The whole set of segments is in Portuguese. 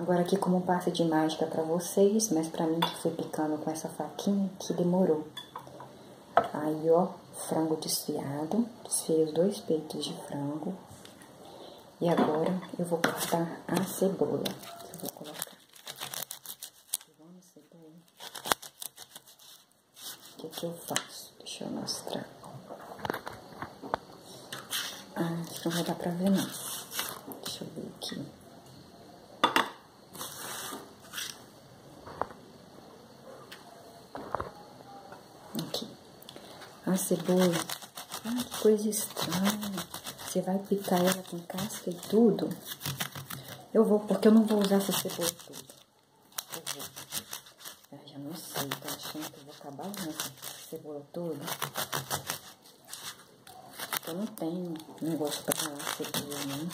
Agora aqui como passe de mágica pra vocês, mas pra mim que fui picando com essa faquinha que demorou. Aí, ó, frango desfiado, desfiei os 2 peitos de frango. E agora eu vou cortar a cebola. Eu vou colocar a cebola. O que eu faço? Deixa eu mostrar. Acho que não vai dar pra ver não. Deixa eu ver aqui. Aqui. A cebola. Ah, que coisa estranha. Você vai picar ela com casca e tudo. Eu vou, porque eu não vou usar essa cebola toda. Eu vou. Eu já não sei, tô achando que eu vou acabar usando essa cebola toda. Eu não tenho negócio pra ralar cebola, nem.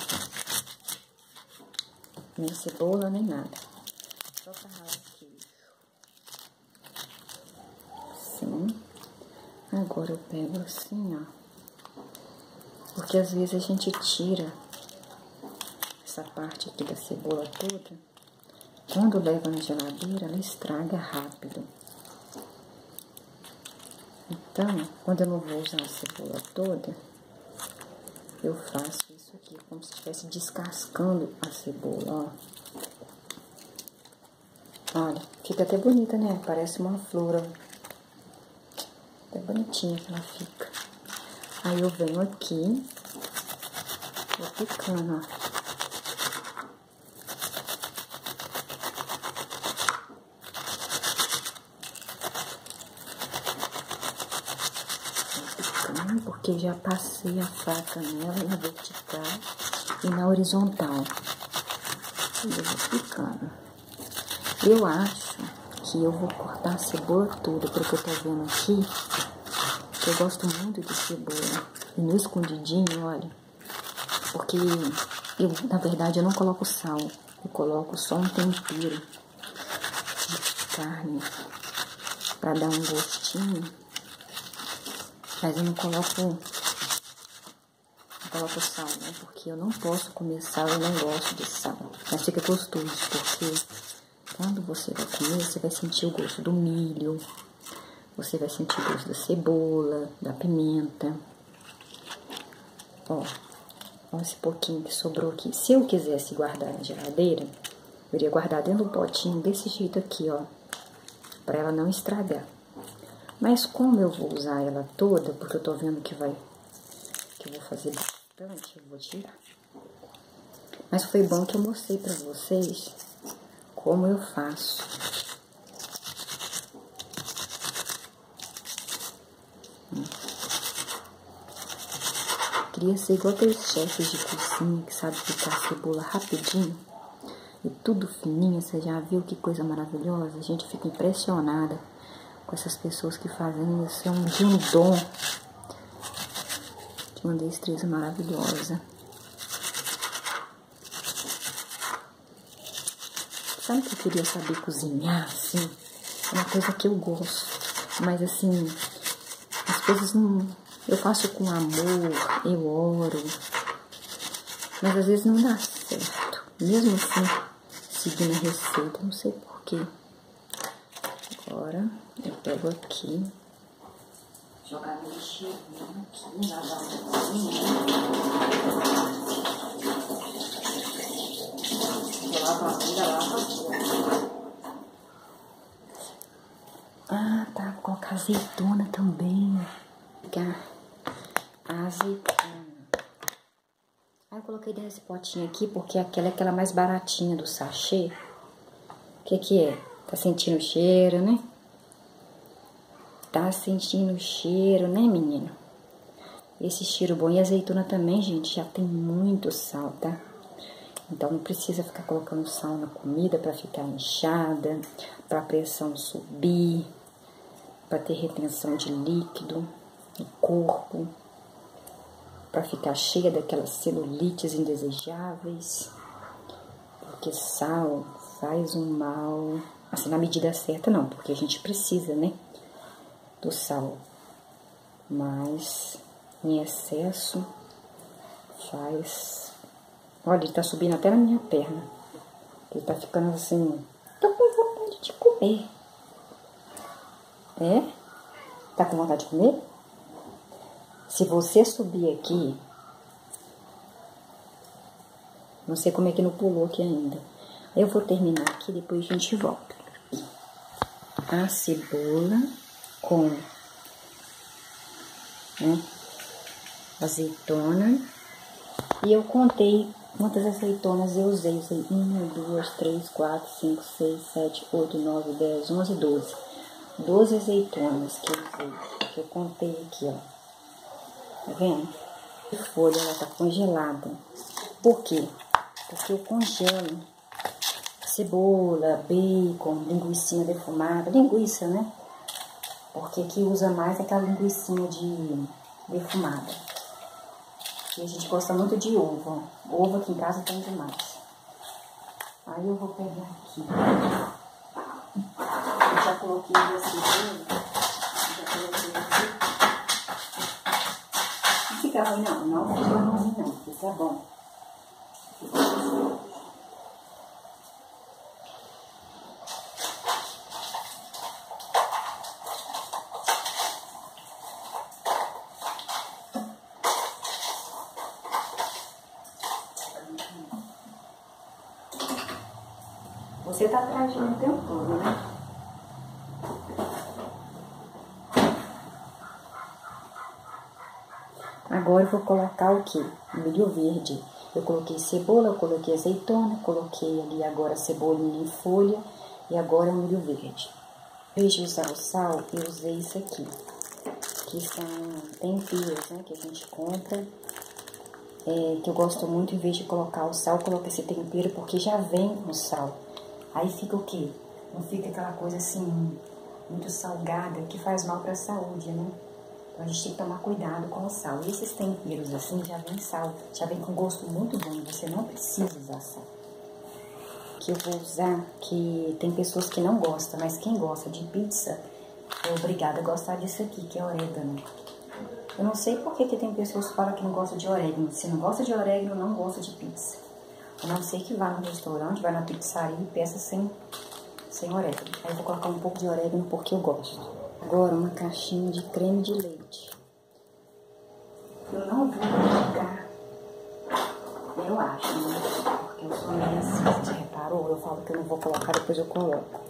Nem cebola, nem nada. Só pra ralar queijo. Assim. Agora eu pego assim, ó. Porque às vezes a gente tira essa parte aqui da cebola toda. Quando leva na geladeira, ela estraga rápido. Então, quando eu não vou usar a cebola toda, eu faço isso aqui, como se estivesse descascando a cebola, ó. Olha, fica até bonita, né? Parece uma flor, ó. Até bonitinha que ela fica. Aí eu venho aqui, vou picando, ó. Porque eu já passei a faca nela na vertical e na horizontal. E eu vou picando. Eu acho que eu vou cortar a cebola toda, porque eu tô vendo aqui. Eu gosto muito de cebola. E no escondidinho, olha. Porque eu, na verdade, eu não coloco sal. Eu coloco só um tempero de carne pra dar um gostinho. Mas eu não coloco sal, né? Porque eu não posso comer sal, eu não gosto de sal. Mas fica gostoso, porque quando você vai comer, você vai sentir o gosto do milho. Você vai sentir o gosto da cebola, da pimenta. Ó esse pouquinho que sobrou aqui. Se eu quisesse guardar na geladeira, eu iria guardar dentro do potinho desse jeito aqui, ó. Pra ela não estragar. Mas como eu vou usar ela toda, porque eu tô vendo que eu vou fazer bastante, eu vou tirar. Mas foi bom que eu mostrei pra vocês como eu faço. Queria ser igual aqueles chefes de cozinha que sabem picar a cebola rapidinho. E tudo fininho, você já viu que coisa maravilhosa? A gente fica impressionada com essas pessoas que fazem isso. É um dom de uma destreza maravilhosa. Sabe que eu queria saber cozinhar, assim? É uma coisa que eu gosto. Mas, assim, as coisas não... Eu faço com amor, eu oro. Mas, às vezes, não dá certo. Mesmo assim, seguindo a receita, não sei porquê. Agora, eu pego aqui. Jogar no lixeirinho aqui, lavar um pouquinho. Ah, tá. Vou colocar azeitona também. Pegar a azeitona. Aí eu coloquei dentro desse potinho aqui porque aquela é aquela mais baratinha do sachê. O que é? Tá sentindo o cheiro, né? Tá sentindo o cheiro, né, menino? Esse cheiro bom. E a azeitona também, gente, já tem muito sal, tá? Então não precisa ficar colocando sal na comida pra ficar inchada, pra pressão subir, pra ter retenção de líquido no corpo, pra ficar cheia daquelas celulites indesejáveis. Porque sal faz um mal, assim, na medida certa não, porque a gente precisa, né, do sal. Mas em excesso faz... Olha, ele tá subindo até na minha perna. Ele tá ficando assim, tô com vontade de comer. É? Tá com vontade de comer? Se você subir aqui, não sei como é que não pulou aqui ainda. Eu vou terminar aqui, depois a gente volta. A cebola com, né, azeitona. E eu contei quantas azeitonas eu usei. Usei 1, 2, 3, 4, 5, 6, 7, 8, 9, 10, 11, 12. 12 azeitonas que eu usei. Que eu contei aqui, ó. Tá vendo? A folha, ela tá congelada. Por quê? Porque eu congelo cebola, bacon, linguiça defumada. Linguiça, né? Porque aqui usa mais aquela linguiça defumada. E a gente gosta muito de ovo. Ovo aqui em casa tem demais. Aí eu vou pegar aqui. Eu já coloquei a cebola. Já coloquei aqui. Não fica ruim não. Não fica ruim não. Fica bom. Você tá trajando o tempo todo, né? Agora eu vou colocar o quê? Milho verde. Eu coloquei cebola, eu coloquei azeitona, coloquei ali agora cebolinha em folha e agora o milho verde. Em vez de usar o sal, eu usei isso aqui, que são temperos, né, que a gente compra. Que eu gosto muito, em vez de colocar o sal, eu coloco esse tempero porque já vem com sal. Aí fica o quê? Não fica aquela coisa assim, muito salgada, que faz mal para a saúde, né? Então a gente tem que tomar cuidado com o sal. E esses temperos assim, já vem sal, já vem com gosto muito bom, você não precisa usar sal. Que eu vou usar, que tem pessoas que não gostam, mas quem gosta de pizza é obrigada a gostar disso aqui, que é orégano. Eu não sei por que tem pessoas que falam que não gostam de orégano. Se não gosta de orégano, não gosta de pizza. A não ser que vá no restaurante, vá na pizzaria e peça sem orégano. Aí eu vou colocar um pouco de orégano porque eu gosto. Agora uma caixinha de creme de leite. Eu não vou colocar, eu acho, né? Porque eu sou meio assim, você reparou? Eu falo que eu não vou colocar, depois eu coloco.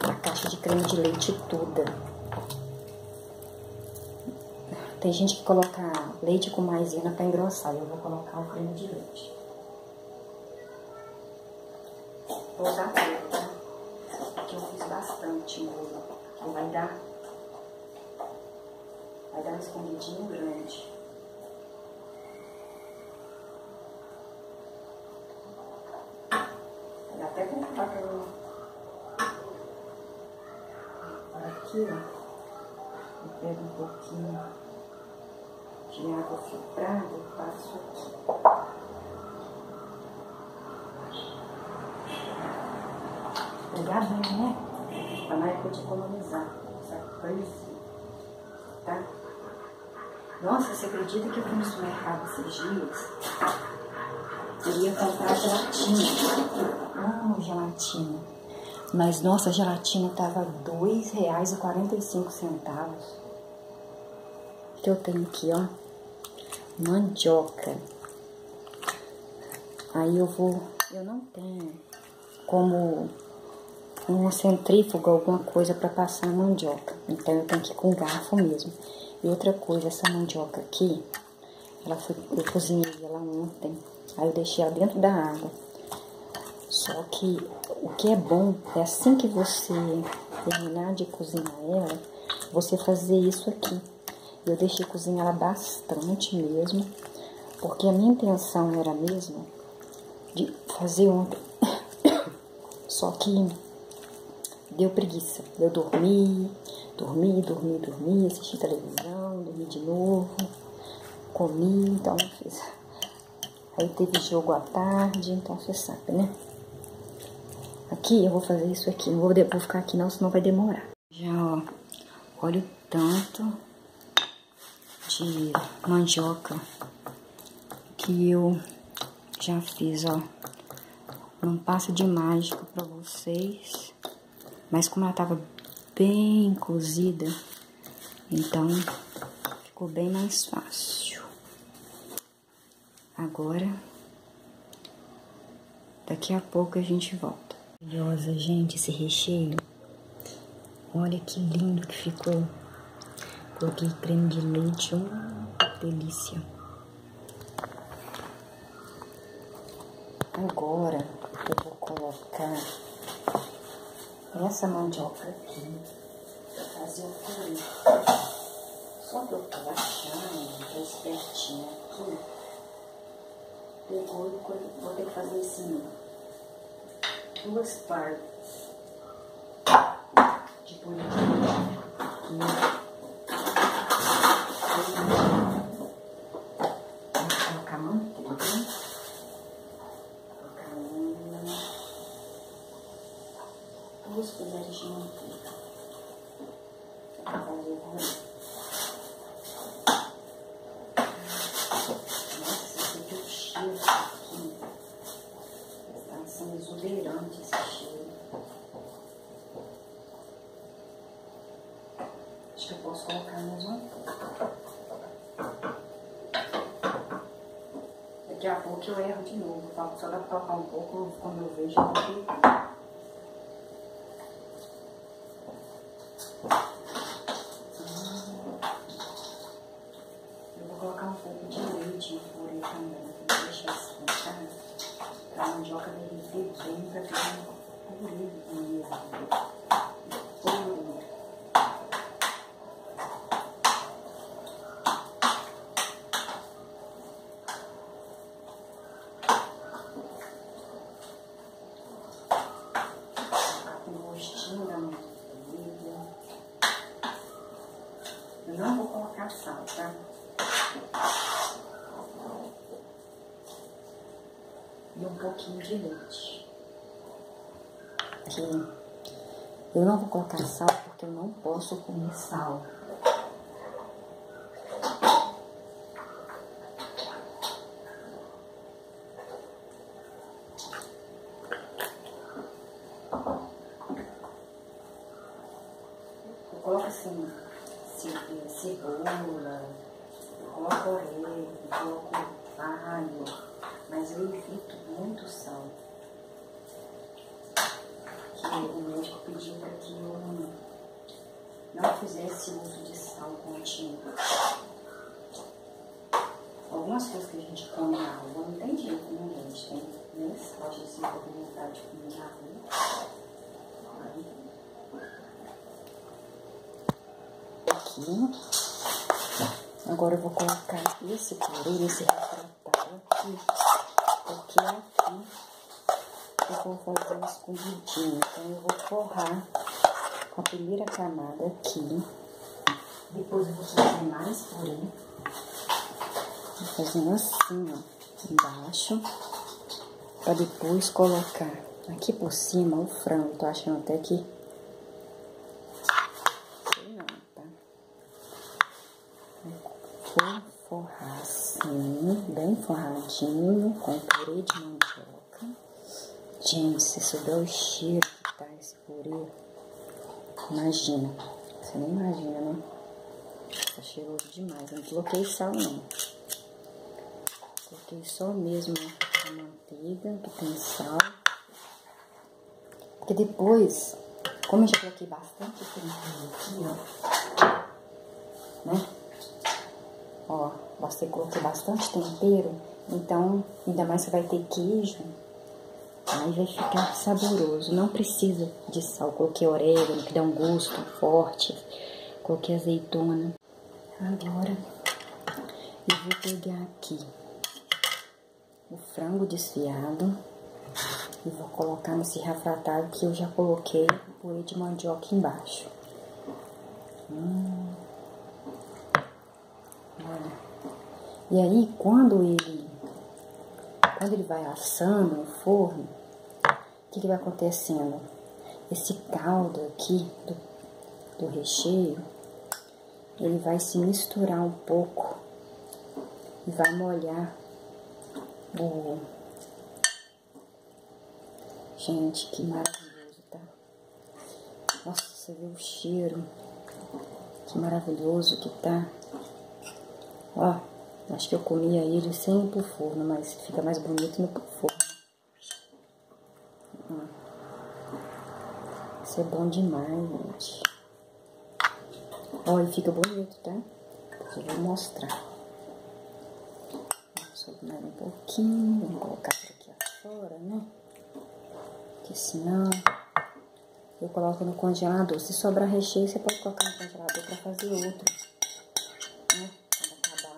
A caixa de creme de leite toda. Tem gente que coloca leite com maisena para engrossar. Eu vou colocar o creme de leite. Vou usar pouco, tá? Porque eu fiz bastante molho. Então vai dar um escondidinho grande. Vai dar até com o papel. Aqui, ó. Eu pego um pouquinho de água filtrada e passo aqui. Pegar bem, né? Pra na época de economizar. Essa coisa, tá? Nossa, você acredita que eu fui no supermercado esses dias? Eu ia comprar gelatina. Gelatina. Mas, nossa, a gelatina tava R$ 2,45. Que eu tenho aqui, ó. Mandioca. Aí eu não tenho como uma centrífuga, alguma coisa para passar a mandioca. Então eu tenho que ir com garfo mesmo. E outra coisa, essa mandioca aqui, eu cozinhei ela ontem. Aí eu deixei ela dentro da água. Só que o que é bom é assim que você terminar de cozinhar ela, você fazer isso aqui. Eu deixei cozinhar ela bastante mesmo, porque a minha intenção era mesmo de fazer ontem. Só que deu preguiça. Eu dormi, assisti televisão, dormi de novo, comi, então não fiz. Aí teve jogo à tarde, então você sabe, né? Aqui eu vou fazer isso aqui, não vou ficar aqui não, senão vai demorar. Já, ó, olha o tanto de mandioca que eu já fiz, ó. não passa de mágica pra vocês. Mas como ela tava bem cozida, então ficou bem mais fácil. Agora, daqui a pouco a gente volta. Maravilhosa, gente, esse recheio. Olha que lindo que ficou. Coloquei creme de leite, delícia. Agora eu vou colocar essa mandioca aqui pra fazer o purê. Só que eu tô achando, tô espertinha aqui. Pegou e vou ter que fazer assim, 2 partes de purê de mandioca aqui. Vou colocar manteiga. Colocar 2 colheres de manteiga. Pra fazer o purê. Exuberante esse cheiro. Acho que eu posso colocar mais um pouco. Daqui a pouco eu erro de novo, tá? Só dá pra colocar um pouco, quando eu vejo eu vou colocar. Eu vou colocar um pouco de leite no purê também. Vou deixar esquentar. Pra mandioca derreter bem, pra ficar um purê mesmo. Purê. Ficar com o gostinho da manteiga. Eu não vou colocar sal, tá? E um pouquinho de leite. Aqui. Eu não vou colocar sal porque eu não posso comer sal. Eu coloco assim, cebola, eu coloco orégano, eu coloco alho, mas eu evito muito sal. Que o médico pediu para que eu não fizesse uso de sal contínuo. Algumas coisas que a gente come na rua não tem jeito, né, gente? Tem nem sal, a gente se pode vontade de comer na rua. Aqui. Agora eu vou colocar esse purê, esse refratário aqui, porque aqui eu vou fazer um escondidinho. Então eu vou forrar com a primeira camada aqui. Depois eu vou fazer mais purê. Vou fazendo assim, ó, embaixo, pra depois colocar aqui por cima o frango. Tô achando até que vou forrar assim, bem forradinho, com purê de mandioca. Gente, se souber o cheiro que tá esse purê, imagina. Você não imagina, né? Tá cheiroso demais. Eu não coloquei sal, não. Coloquei só mesmo a manteiga, que tem sal. Porque depois, como eu já coloquei bastante tempero aqui, ó, né? Ó, você colocou bastante tempero, então, ainda mais você vai ter queijo, aí vai ficar saboroso. Não precisa de sal. Coloquei orégano, que dá um gosto forte. Coloquei azeitona. Agora, eu vou pegar aqui o frango desfiado e vou colocar nesse refratário que eu já coloquei o purê de mandioca embaixo. Olha. E aí, quando ele vai assando no forno, o que vai acontecendo? Esse caldo aqui do recheio, ele vai se misturar um pouco e vai molhar Gente, que maravilhoso, tá? Nossa, você vê o cheiro. Que maravilhoso que tá. Ó, acho que eu comia ele sem ir pro forno, mas fica mais bonito no forno. Isso é bom demais, gente. Ó, e fica bonito, tá? Eu vou mostrar. Sobe mais um pouquinho. Vamos colocar por aqui afora, né? Porque senão eu coloco no congelador. Se sobrar recheio, você pode colocar no congelador pra fazer outro. Né? Quando acabar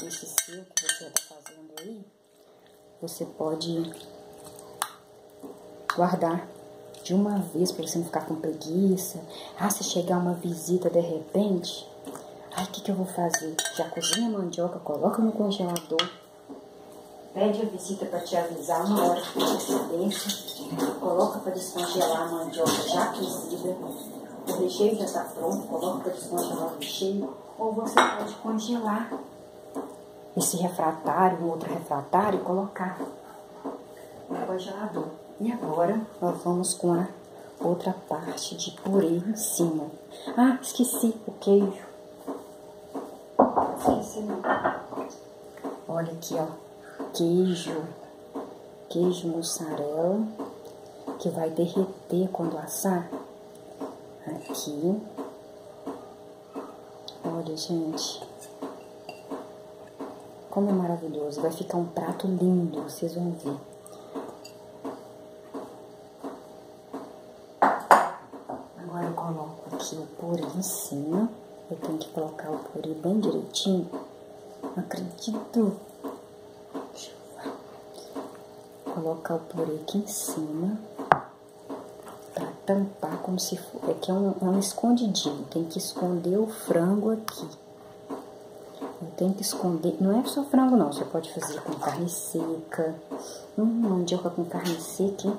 esse seu que você tá fazendo aí, você pode guardar de uma vez pra você não ficar com preguiça. Ah, se chegar uma visita de repente, ai, o que eu vou fazer? Já cozinha a mandioca, coloca no congelador. Pede a visita para te avisar uma hora de antecedência. Coloca para descongelar a mandioca já cozida. O recheio já está pronto, coloca para descongelar o recheio. Ou você pode congelar esse refratário, um outro refratário, e colocar no congelador. E agora nós vamos com a outra parte de purê em cima. Ah, esqueci o queijo. Esqueci não. Olha aqui, ó. Queijo mussarela, que vai derreter quando assar. Aqui. Olha, gente. Como é maravilhoso. Vai ficar um prato lindo, vocês vão ver. Agora eu coloco aqui o purê em cima. Eu tenho que colocar o purê bem direitinho. Não acredito. Colocar o purê aqui em cima para tampar como se for. Aqui é um escondidinho. Tem que esconder o frango aqui. Eu tenho que esconder. Não é só frango, não. Você pode fazer com carne seca. Mandioca com carne seca, hein?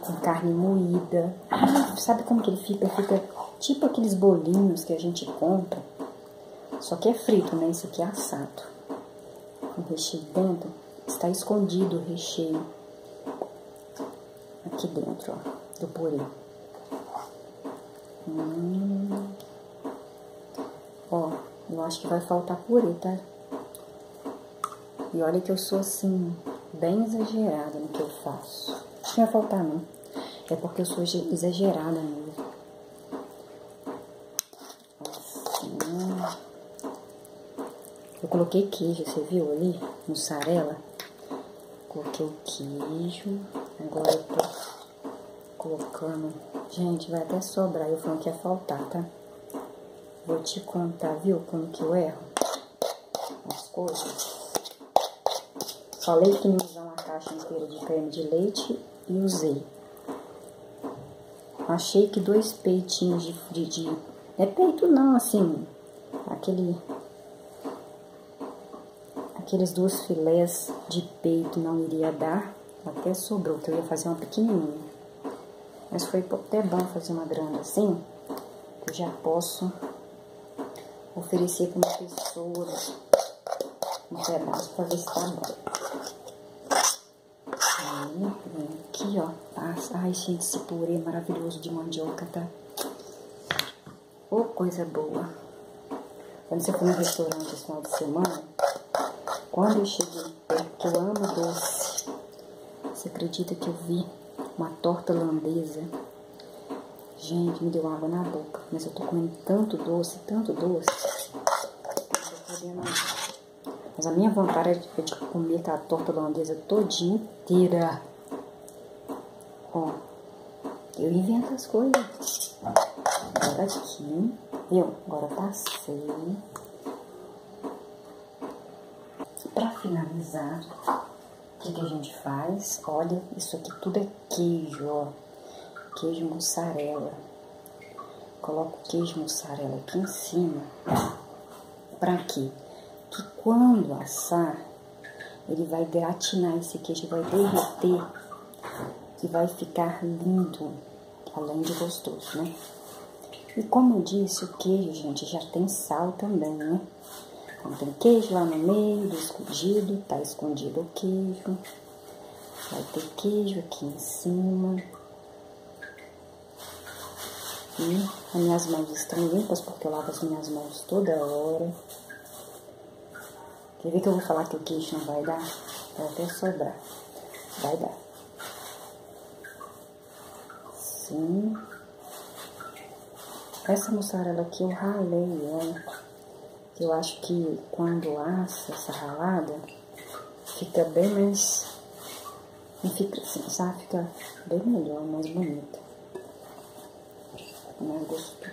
Com carne moída. Ah, sabe como que ele fica? Fica tipo aqueles bolinhos que a gente compra. Só que é frito, né? Esse aqui é assado. Com recheio dentro. Está escondido o recheio aqui dentro, ó, do purê. Ó, eu acho que vai faltar purê, tá? E olha que eu sou, assim, bem exagerada no que eu faço. Não vai faltar, não. É porque eu sou exagerada mesmo. Assim. Eu coloquei queijo, você viu ali? Mussarela. Coloquei o queijo, agora eu tô colocando, gente, vai até sobrar, eu falando que ia faltar, tá? Vou te contar, viu, como que eu erro as coisas. Falei que não ia usar uma caixa inteira de creme de leite e usei. Achei que 2 peitinhos de não é peito não, assim, aqueles 2 filés de peito não iria dar, até sobrou, que eu ia fazer uma pequenininha. Mas foi até bom fazer uma grande assim, que eu já posso oferecer para uma pessoa um pedaço para ver se tá bom. Aí, vem aqui, ó, passa. Ai, gente, esse purê maravilhoso de mandioca, tá? Ô, coisa boa. Quando você for no restaurante esse final de semana, quando eu cheguei perto, eu amo doce. Você acredita que eu vi uma torta holandesa? Gente, me deu água na boca. Mas eu tô comendo tanto doce, tanto doce. Mas a minha vontade é de comer aquela torta holandesa todinha inteira. Ó, eu invento as coisas. Agora aqui, viu? Agora passei. Pra finalizar, o que a gente faz? Olha, isso aqui tudo é queijo, ó. Queijo mussarela. Coloco o queijo mussarela aqui em cima. Pra quê? Que quando assar, ele vai gratinar esse queijo, vai derreter e vai ficar lindo, além de gostoso, né? E como eu disse, o queijo, gente, já tem sal também, né? Então tem queijo lá no meio do escondido, tá escondido o queijo. Vai ter queijo aqui em cima. E as minhas mãos estão limpas porque eu lavo as minhas mãos toda hora. Quer ver que eu vou falar que o queijo não vai dar? Vai até sobrar. Vai dar. Sim. Essa mussarela aqui eu ralei ela. Eu acho que quando assa essa ralada, fica bem mais... Não fica assim, sabe? Fica bem melhor, mais bonita. Mais gostoso.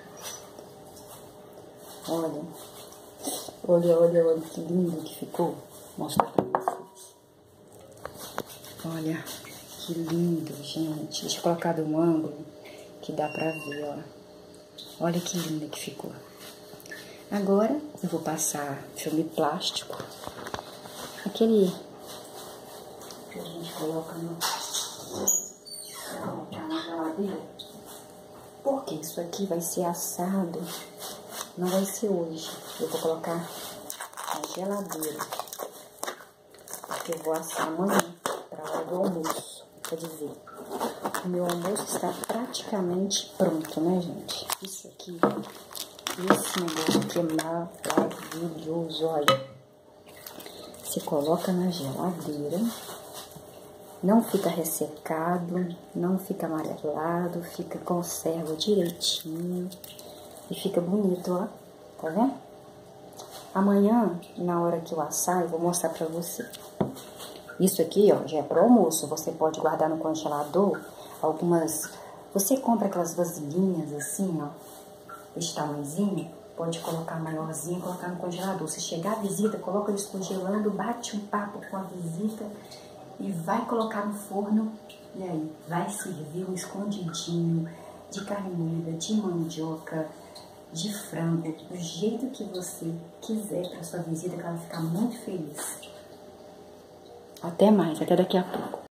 Olha que lindo que ficou. Vou mostrar pra vocês. Olha que lindo, gente. Deixa eu colocar de um ângulo que dá pra ver, ó. Olha que lindo que ficou. Agora eu vou passar filme plástico. Aquele que a gente coloca na geladeira. Porque isso aqui vai ser assado. Não vai ser hoje. Eu vou colocar na geladeira. Porque eu vou assar amanhã, para a hora do almoço. Quer dizer, o meu almoço está praticamente pronto, né, gente? Isso aqui, esse negócio aqui é maravilhoso, olha. Você coloca na geladeira, não fica ressecado, não fica amarelado, fica conserva direitinho. E fica bonito, ó. Tá vendo? Amanhã, na hora que eu assar, eu vou mostrar pra você. Isso aqui, ó, já é pro almoço. Você pode guardar no congelador algumas... Você compra aquelas vasilhinhas assim, ó, desse tamanhozinho. Pode colocar maiorzinho e colocar no congelador. Se chegar a visita, coloca descongelando, bate um papo com a visita e vai colocar no forno. E aí, vai servir um escondidinho de carne moída, de mandioca, de frango, do jeito que você quiser para sua visita, que ela vai ficar muito feliz. Até mais, até daqui a pouco.